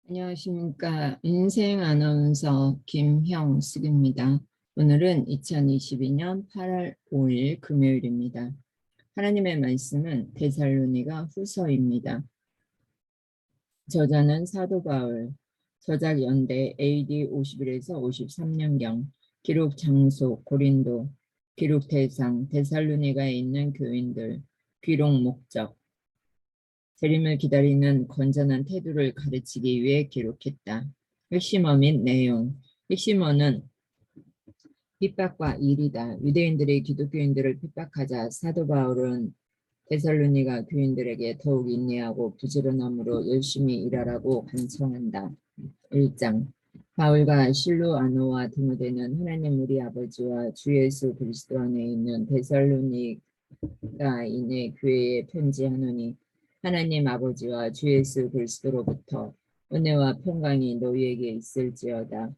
안녕하십니까. 인생 아나운서 김형숙입니다. 오늘은 2022년 8월 5일 금요일입니다. 하나님의 말씀은 데살로니가 후서입니다. 저자는 사도 바울, 저작 연대 AD 51에서 53년경, 기록 장소 고린도, 기록 대상 데살로니가에 있는 교인들, 귀록 목적, 재림을 기다리는 건전한 태도를 가르치기 위해 기록했다. 핵심어 및 내용. 핵심어는 핍박과 일이다. 유대인들이 기독교인들을 핍박하자 사도 바울은 데살로니가 교인들에게 더욱 인내하고 부지런함으로 열심히 일하라고 간청한다. 1장. 바울과 실로아노와 디모데는 하나님 우리 아버지와 주 예수 그리스도 안에 있는 데살로니가인의 교회에 편지하노니 하나님 아버지와 주 예수 그리스도로부터 은혜와 평강이 너희에게 있을지어다.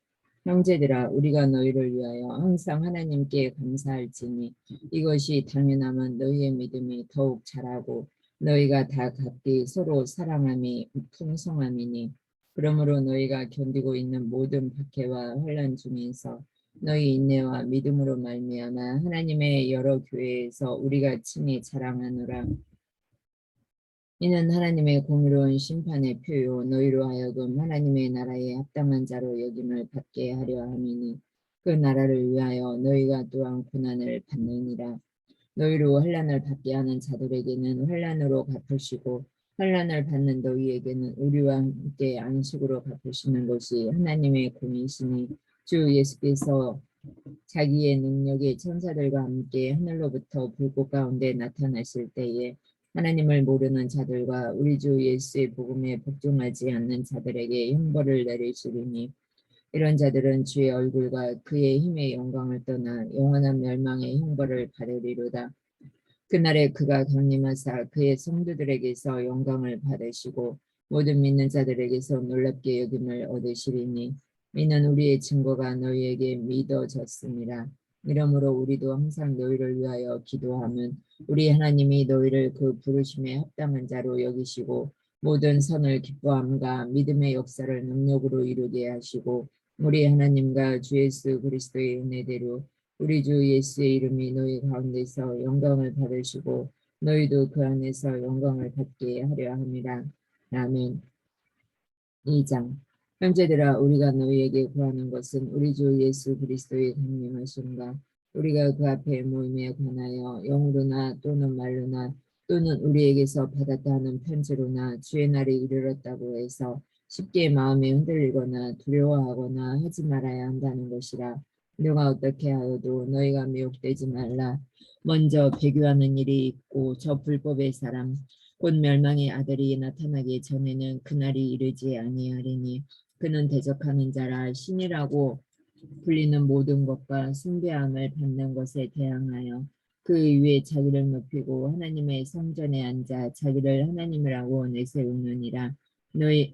형제들아, 우리가 너희를 위하여 항상 하나님께 감사할지니 이것이 당연하면 너희의 믿음이 더욱 자라고 너희가 다 각기 서로 사랑함이 풍성함이니 그러므로 너희가 견디고 있는 모든 박해와 혼란 중에서 너희 인내와 믿음으로 말미암아 하나님의 여러 교회에서 우리가 친히 자랑하노라. 이는 하나님의 공의로운 심판의 표요 너희로 하여금 하나님의 나라에 합당한 자로 여김을 받게 하려 함이니 그 나라를 위하여 너희가 또한 고난을 받느니라. 너희로 환난을 받게 하는 자들에게는 환난으로 갚으시고 환난을 받는 너희에게는 우리와 함께 안식으로 갚으시는 것이 하나님의 공이시니 주 예수께서 자기의 능력의 천사들과 함께 하늘로부터 불꽃 가운데 나타나실 때에 하나님을 모르는 자들과 우리 주 예수의 복음에 복종하지 않는 자들에게 형벌을 내리시리니 이런 자들은 주의 얼굴과 그의 힘의 영광을 떠나 영원한 멸망의 형벌을 받으리로다. 그날에 그가 강림하사 그의 성도들에게서 영광을 받으시고 모든 믿는 자들에게서 놀랍게 여김을 얻으시리니 이는 우리의 증거가 너희에게 믿어졌습니다. 이러므로 우리도 항상 너희를 위하여 기도하면 우리 하나님이 너희를 그 부르심에 합당한 자로 여기시고 모든 선을 기뻐함과 믿음의 역사를 능력으로 이루게 하시고 우리 하나님과 주 예수 그리스도의 은혜대로 우리 주 예수의 이름이 너희 가운데서 영광을 받으시고 너희도 그 안에서 영광을 받게 하려 함이라. 아멘. 2장. 형제들아, 우리가 너희에게 구하는 것은 우리 주 예수 그리스도의 강림하심과 우리가 그 앞에 모임에 관하여 영으로나 또는 말로나 또는 우리에게서 받았다 하는 편지로나 주의 날이 이르렀다고 해서 쉽게 마음에 흔들리거나 두려워하거나 하지 말아야 한다는 것이라. 누가 어떻게 하여도 너희가 미혹되지 말라. 먼저 배교하는 일이 있고 저 불법의 사람 곧 멸망의 아들이 나타나기 전에는 그날이 이르지 아니하리니 그는 대적하는 자라 신이라고 불리는 모든 것과 숭배함을 받는 것에 대항하여 그 위에 자기를 높이고 하나님의 성전에 앉아 자기를 하나님이라고 내세우느니라.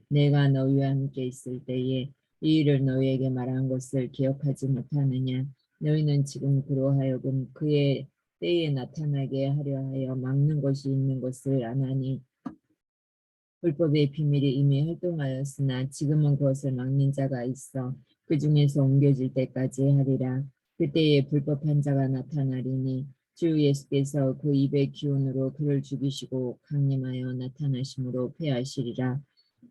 내가 너희와 함께 있을 때에 이 일을 너희에게 말한 것을 기억하지 못하느냐. 너희는 지금 그로 하여금 그의 때에 나타나게 하려 하여 막는 것이 있는 것을 아나니 불법의 비밀이 이미 활동하였으나 지금은 그것을 막는 자가 있어 그 중에서 옮겨질 때까지 하리라. 그때에 불법한 자가 나타나리니 주 예수께서 그 입의 기운으로 그를 죽이시고 강림하여 나타나심으로 패하시리라.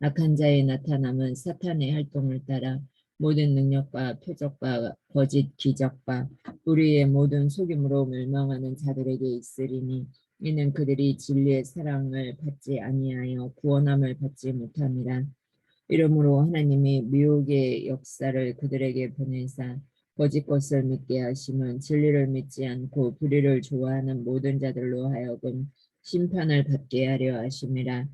악한 자의 나타남은 사탄의 활동을 따라 모든 능력과 표적과 거짓 기적과 우리의 모든 속임으로 멸망하는 자들에게 있으리니 이는 그들이 진리의 사랑을 받지 아니하여 구원함을 받지 못함이라. 이러므로 하나님이 미혹의 역사를 그들에게 보내사 거짓 것을 믿게 하심은 진리를 믿지 않고 불의를 좋아하는 모든 자들로 하여금 심판을 받게 하려 하심이라.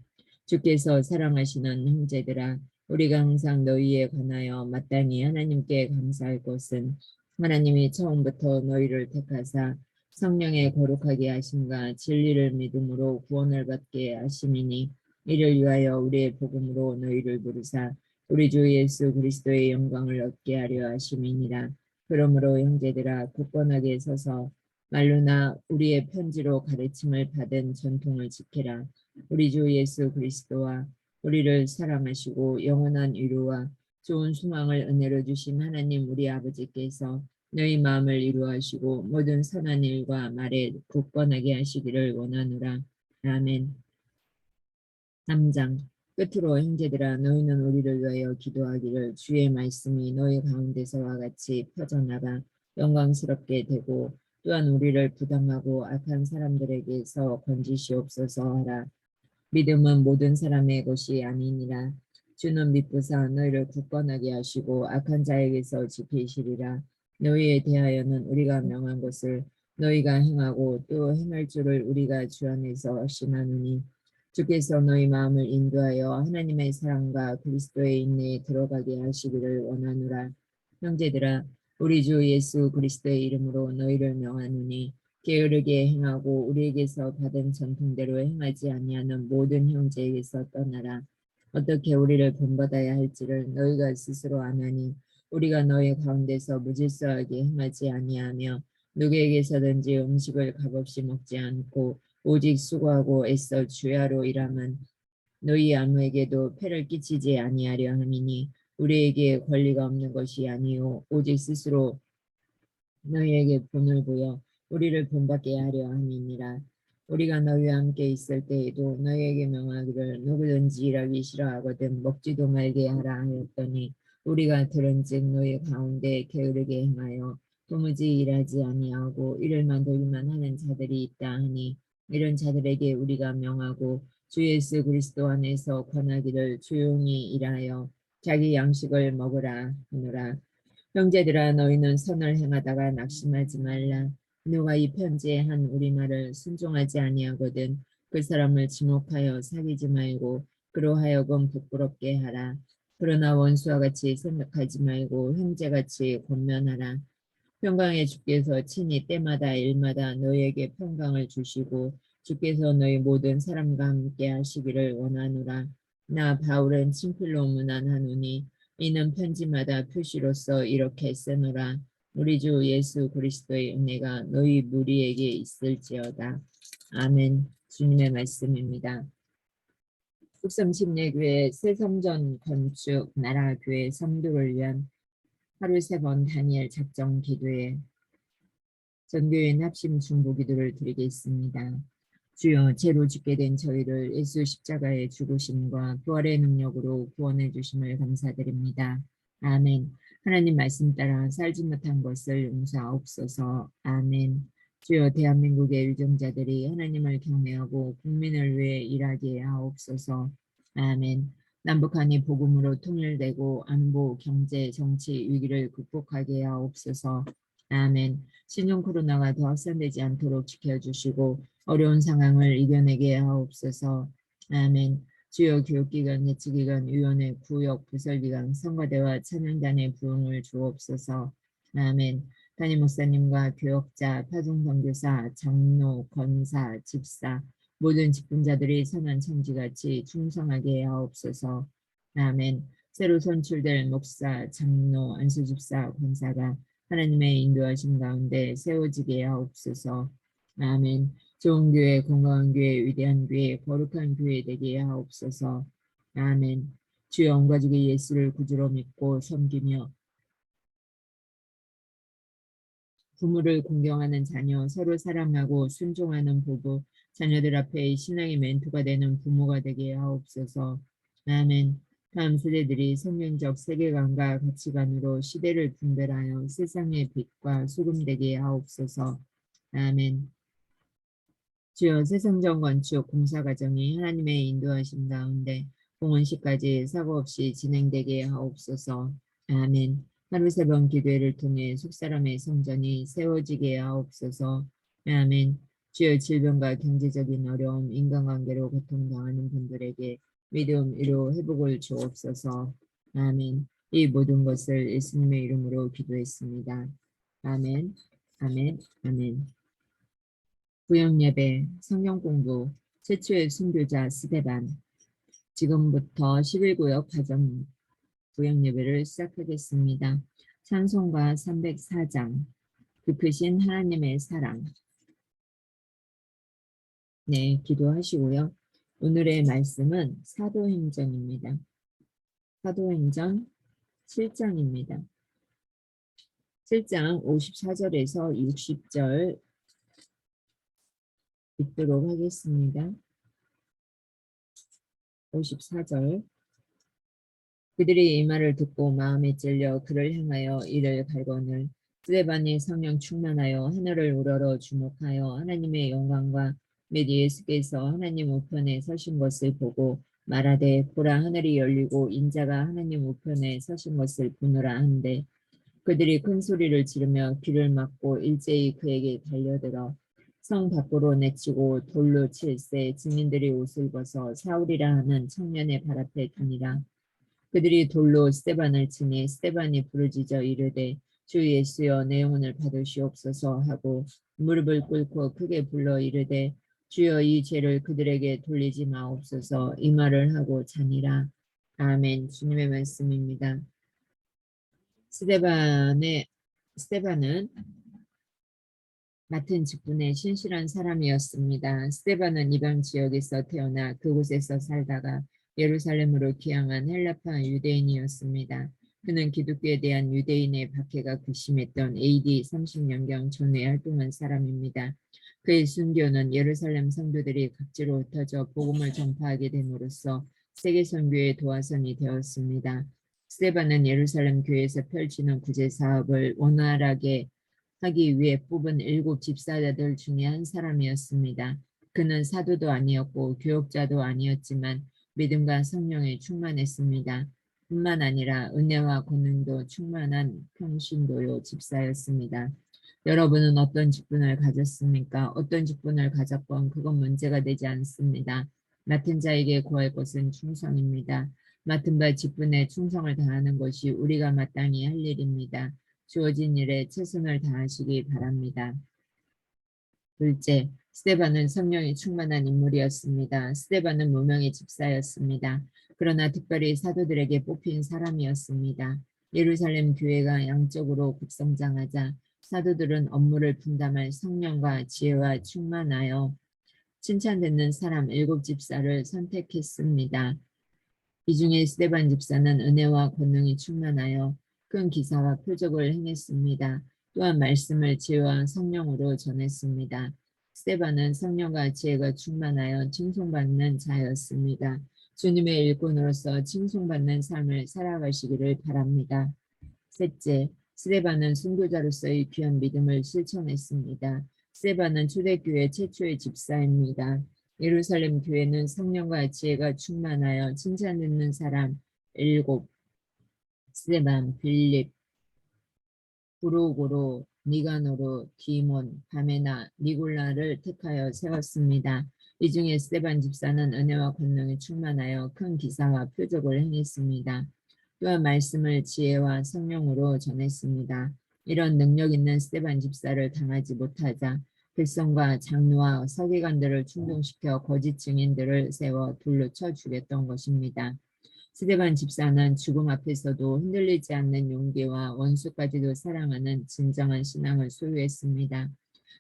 주께서 사랑하시는 형제들아, 우리가 항상 너희에 관하여 마땅히 하나님께 감사할 것은 하나님이 처음부터 너희를 택하사 성령의 거룩하게 하심과 진리를 믿음으로 구원을 받게 하심이니 이를 위하여 우리의 복음으로 너희를 부르사 우리 주 예수 그리스도의 영광을 얻게 하려 하심이니라. 그러므로 형제들아, 굳건하게 서서 말로나 우리의 편지로 가르침을 받은 전통을 지키라. 우리 주 예수 그리스도와 우리를 사랑하시고 영원한 위로와 좋은 소망을 은혜로 주신 하나님 우리 아버지께서 너희 마음을 이루하시고 모든 선한 일과 말에 굳건하게 하시기를 원하노라. 아멘. 3장. 끝으로 형제들아 너희는 우리를 위하여 기도하기를 주의 말씀이 너희 가운데서와 같이 퍼져나가 영광스럽게 되고 또한 우리를 부당하고 악한 사람들에게서 건지시옵소서 하라. 믿음은 모든 사람의 것이 아니니라. 주는 믿부사 너희를 굳건하게 하시고 악한 자에게서 지키시리라. 너희에 대하여는 우리가 명한 것을 너희가 행하고 또 행할 줄을 우리가 주 안에서 확신하노니 주께서 너희 마음을 인도하여 하나님의 사랑과 그리스도의 인내에 들어가게 하시기를 원하노라. 형제들아 우리 주 예수 그리스도의 이름으로 너희를 명하노니 게으르게 행하고 우리에게서 받은 전통대로 행하지 아니하는 모든 형제에게서 떠나라. 어떻게 우리를 본받아야 할지를 너희가 스스로 아나니 우리가 너희 가운데서 무질서하게 행하지 아니하며 누구에게서든지 음식을 값없이 먹지 않고 오직 수고하고 애써 주야로 일함은 너희 아무에게도 폐를 끼치지 아니하려 함이니 우리에게 권리가 없는 것이 아니요 오직 스스로 너희에게 본을 보여 우리를 본받게 하려 함이니라. 우리가 너희와 함께 있을 때에도 너희에게 명하기를 누구든지 일하기 싫어하거든 먹지도 말게 하라 하였더니 우리가 들은즉 너희 가운데 게으르게 행하여 도무지 일하지 아니하고 일을 만들기만 하는 자들이 있다 하니 이런 자들에게 우리가 명하고 주 예수 그리스도 안에서 권하기를 조용히 일하여 자기 양식을 먹으라 하노라. 형제들아 너희는 선을 행하다가 낙심하지 말라. 누가 이 편지에 한 우리말을 순종하지 아니하거든 그 사람을 지목하여 사귀지 말고 그로 하여금 부끄럽게 하라. 그러나 원수와 같이 생각하지 말고 형제같이 권면하라. 평강의 주께서 친히 때마다 일마다 너희에게 평강을 주시고 주께서 너희 모든 사람과 함께 하시기를 원하노라. 나 바울은 친필로 문안하노니 이는 편지마다 표시로서 이렇게 쓰노라. 우리 주 예수 그리스도의 은혜가 너희 무리에게 있을지어다. 아멘. 주님의 말씀입니다. 북섬심례교회 새성전 건축 나라교회 선교를 위한 하루 3번 다니엘 작정 기도에 전교인 합심 중보 기도를 드리겠습니다. 주여 죄로 죽게 된 저희를 예수 십자가의 죽으심과 부활의 능력으로 구원해 주심을 감사드립니다. 아멘. 하나님 말씀 따라 살지 못한 것을 용서하옵소서. 아멘. 주여 대한민국의 유정자들이 하나님을 경외하고 국민을 위해 일하게 하옵소서. 아멘. 남북한이 복음으로 통일되고 안보, 경제, 정치 위기를 극복하게 하옵소서. 아멘. 신종 코로나가 더 확산되지 않도록 지켜주시고 어려운 상황을 이겨내게 하옵소서. 아멘. 주요 교육기관, 예치기관, 위원회, 구역, 부설기관, 선거대와 찬양단의 부흥을 주옵소서. 아멘. 담임 목사님과 교역자, 파송선교사, 장로, 권사, 집사, 모든 직분자들이 선한 청지같이 충성하게 하옵소서. 아멘. 새로 선출될 목사, 장로, 안수집사, 권사가 하나님의 인도하심 가운데 세워지게 하옵소서. 아멘. 좋은 교회, 건강한 교회, 위대한 교회, 거룩한 교회 되게 하옵소서. 아멘. 주여 온 가족이 예수를 구주로 믿고 섬기며 부모를 공경하는 자녀, 서로 사랑하고 순종하는 부부, 자녀들 앞에 신앙의 멘토가 되는 부모가 되게 하옵소서. 아멘. 다음 세대들이 성경적 세계관과 가치관으로 시대를 분별하여 세상의 빛과 소금 되게 하옵소서. 아멘. 주여 새성전 건축 공사 과정이 하나님의 인도하심 가운데 공헌시까지 사고 없이 진행되게 하옵소서. 아멘. 하루 3번 기도회를 통해 속사람의 성전이 세워지게 하옵소서. 아멘. 주여 질병과 경제적인 어려움, 인간관계로 고통당하는 분들에게 믿음, 위로, 회복을 주옵소서. 아멘. 이 모든 것을 예수님의 이름으로 기도했습니다. 아멘. 아멘. 아멘. 구역예배, 성경공부, 최초의 순교자 스데반. 지금부터 11구역 가정 구역예배를 시작하겠습니다. 찬송가 304장, 그 크신 하나님의 사랑. 네, 기도하시고요. 오늘의 말씀은 사도행전입니다. 사도행전 7장입니다. 7장 54절에서 60절 읽도록 하겠습니다. 54절. 그들이 이 말을 듣고 마음에 찔려 그를 향하여 이를 갈거늘 스데반이 성령 충만하여 하늘을 우러러 주목하여 하나님의 영광과 및 예수께서 하나님 우편에 서신 것을 보고 말하되 보라 하늘이 열리고 인자가 하나님 우편에 서신 것을 보노라 한데 그들이 큰 소리를 지르며 귀를 막고 일제히 그에게 달려들어 성 밖으로 내치고 돌로 칠세 증인들이 옷을 벗어 사울이라 하는 청년의 발 앞에 두니라. 그들이 돌로 스데반을 치니 스데반이 부르짖어 이르되 주 예수여 내 영혼을 받으시옵소서 하고 무릎을 꿇고 크게 불러 이르되 주여 이 죄를 그들에게 돌리지 마옵소서 이 말을 하고 자니라. 아멘. 주님의 말씀입니다. 스데반은 맡은 직분에 신실한 사람이었습니다. 스데반은 이방 지역에서 태어나 그곳에서 살다가 예루살렘으로 귀향한 헬라파 유대인이었습니다. 그는 기독교에 대한 유대인의 박해가 극심했던 AD 30년경 전에 활동한 사람입니다. 그의 순교는 예루살렘 성도들이 각지로 흩어져 복음을 전파하게 됨으로써 세계 선교의 도화선이 되었습니다. 스데반은 예루살렘 교회에서 펼치는 구제 사업을 원활하게 하기 위해 뽑은 7 집사자들 중에 한 사람이었습니다. 그는 사도도 아니었고 교역자도 아니었지만 믿음과 성령에 충만했습니다. 뿐만 아니라 은혜와 권능도 충만한 평신도요 집사였습니다. 여러분은 어떤 직분을 가졌습니까? 어떤 직분을 가졌건 그건 문제가 되지 않습니다. 맡은 자에게 구할 것은 충성입니다. 맡은 바 직분에 충성을 다하는 것이 우리가 마땅히 할 일입니다. 주어진 일에 최선을 다하시기 바랍니다. 둘째, 스데반은 성령이 충만한 인물이었습니다. 스데반은 무명의 집사였습니다. 그러나 특별히 사도들에게 뽑힌 사람이었습니다. 예루살렘 교회가 양적으로 급성장하자 사도들은 업무를 분담할 성령과 지혜와 충만하여 칭찬받는 사람 7 집사를 선택했습니다. 이 중에 스데반 집사는 은혜와 권능이 충만하여 큰 기사와 표적을 행했습니다. 또한 말씀을 지혜와 성령으로 전했습니다. 스데반은 성령과 지혜가 충만하여 칭송받는 자였습니다. 주님의 일꾼으로서 칭송받는 삶을 살아가시기를 바랍니다. 셋째, 스데반은 순교자로서의 귀한 믿음을 실천했습니다. 스데반은 초대교회 최초의 집사입니다. 예루살렘 교회는 성령과 지혜가 충만하여 칭찬 듣는 사람 7, 스데반, 빌립, 브로고로, 니가노로, 디몬, 바메나, 니골라를 택하여 세웠습니다. 이 중에 스데반 집사는 은혜와 권능에 충만하여 큰 기사와 표적을 행했습니다. 또한 말씀을 지혜와 성령으로 전했습니다. 이런 능력 있는 스데반 집사를 당하지 못하자 백성과 장로와 서기관들을 충동시켜 거짓 증인들을 세워 돌로 쳐 죽였던 것입니다. 스데반 집사는 죽음 앞에서도 흔들리지 않는 용기와 원수까지도 사랑하는 진정한 신앙을 소유했습니다.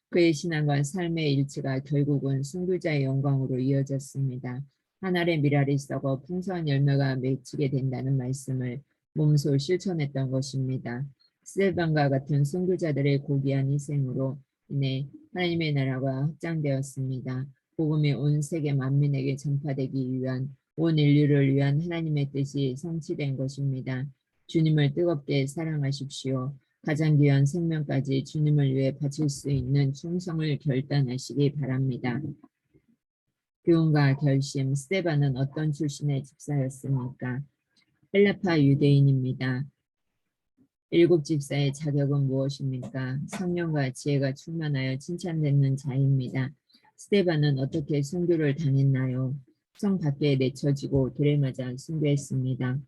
그의 신앙과 삶의 일치가 결국은 순교자의 영광으로 이어졌습니다. 한 알의 밀알이 썩어 풍성한 열매가 맺히게 된다는 말씀을 몸소 실천했던 것입니다. 스데반과 같은 순교자들의 고귀한 희생으로 인해 하나님의 나라가 확장되었습니다. 복음이 온 세계 만민에게 전파되기 위한 온 인류를 위한 하나님의 뜻이 성취된 것입니다. 주님을 뜨겁게 사랑하십시오. 가장 귀한 생명까지 주님을 위해 바칠 수 있는 충성을 결단하시기 바랍니다. 교훈과 결심. 스데반은 어떤 출신의 집사였습니까? 헬라파 유대인입니다. 7 집사의 자격은 무엇입니까? 성령과 지혜가 충만하여 칭찬받는 자입니다. 스데반은 어떻게 순교를 당했나요? 성 밖에 내쳐지고 돌에 맞아 순교했습니다.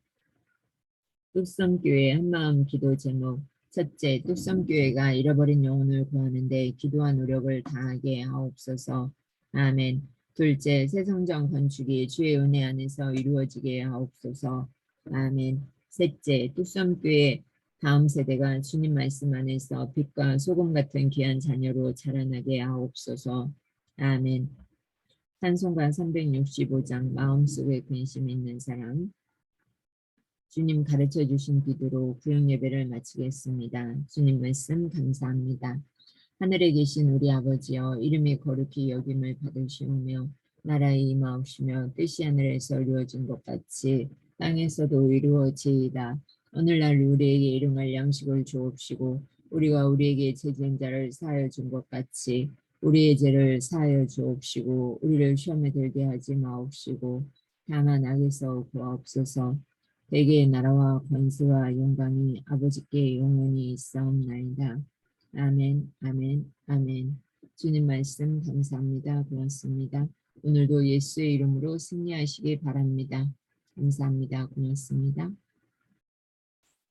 뚝섬교회 한마음 기도 제목. 첫째, 뚝섬교회가 잃어버린 영혼을 구하는데 기도와 노력을 다하게 하옵소서. 아멘. 둘째, 새 성전 건축이 주의 은혜 안에서 이루어지게 하옵소서. 아멘. 셋째, 뚝섬교회 다음 세대가 주님 말씀 안에서 빛과 소금 같은 귀한 자녀로 자라나게 하옵소서. 아멘. 찬송가 365장 마음속에 근심 있는 사람. 주님 가르쳐 주신 기도로 구역 예배를 마치겠습니다. 주님 말씀 감사합니다. 하늘에 계신 우리 아버지여, 이름이 거룩히 여김을 받으시오며 나라의 임하옵시며 뜻이 하늘에서 이루어진 것 같이 땅에서도 이루어지이다. 오늘날 우리에게 일용할 양식을 주옵시고 우리가 우리에게 죄진 자를 사하여 준 것 같이 우리의 죄를 사하여 주옵시고 우리를 시험에 들게 하지 마옵시고 다만 악에서 구하옵소서. 대개의 나라와 권세와 영광이 아버지께 영원히 있사옵나이다. 아멘, 아멘, 아멘. 주님 말씀 감사합니다. 고맙습니다. 오늘도 예수의 이름으로 승리하시기 바랍니다. 감사합니다. 고맙습니다.